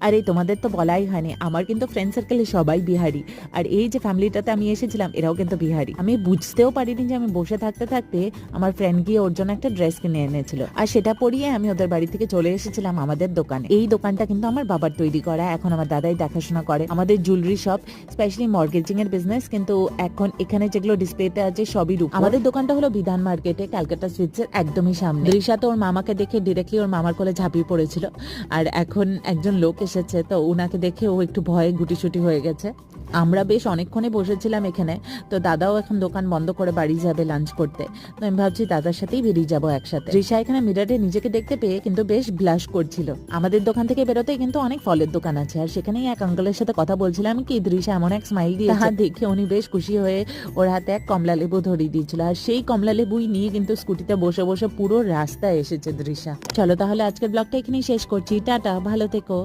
আরে তোমাদের তো বলাই হয়নি, আমার কিন্তু ফ্রেন্ড সার্কেলে সবাই বিহারি। আর এই যে ফ্যামিলিটাতে আমি এসেছিলাম এরাও কিন্তু বিহারি। আমি বুঝতেও পারিনি যে আমি বসে থাকতে থাকতে আমার ফ্রেন্ড গিয়ে ওর জন্য একটা ড্রেস কিনে এনেছিল, আর সেটা পরিয়ে আমি ওদের বাড়ি থেকে চলে এসেছিলাম আমাদের দোকানে। এই দোকানটা কিন্তু আমার বাবার তৈরি করা, এখন আমার দাদাই দেখাশোনা করে। আমাদের জুয়েলারি শপ, স্পেশালি মর্গেজিং এর বিজনেস, কিন্তু এখন এখানে যেগুলো ডিসপ্লেতে আছে সবই রূপোর। আমাদের দোকানটা হলো বিধান মার্কেটে, ক্যালকাটা সুইটস এর একদমই সামনে। দৃশা তো ওর মামাকে দেখে ডিরেক্টলি ওর মামার কোলে ঝাঁপিয়ে পড়েছিল, আর এখন একজন লোক এসেছে তো ওনাকে দেখে ও একটু ভয়ে গুটিসুটি হয়ে গেছে। আমরা বেশ অনেকক্ষণে বসেছিলাম এখানে, তো দাদাও এখন দোকান বন্ধ করে বাড়ি যাবে লাঞ্চ করতে, তো আমি ভাবছি দাদার সাথেই বেরিয়ে যাবো একসাথে। রিসা এখানে মিরারে নিজেকে দেখতে পেয়ে কিন্তু বেশ ব্লাশ করছিল। আমাদের দোকান থেকে বেরোতেই কিন্তু অনেক ফলের দোকান আছে, আর সেখানেই এক আঙ্কেলের সাথে কথা বলছিলাম কি রিসা এমন এক স্মাইল দিয়ে দেখে উনি বেশ খুশি হয়ে ওর হাতে এক কমলা লেবু ধরিয়ে দিয়েছিল, আর সেই কমলা লেবুই নিয়ে কিন্তু স্কুটিতে বসে বসে পুরো রাস্তায় এসেছে দৃশা। চলো তাহলে আজকের ব্লগটা এখানেই শেষ করছি, টাটা, ভালো থেকো।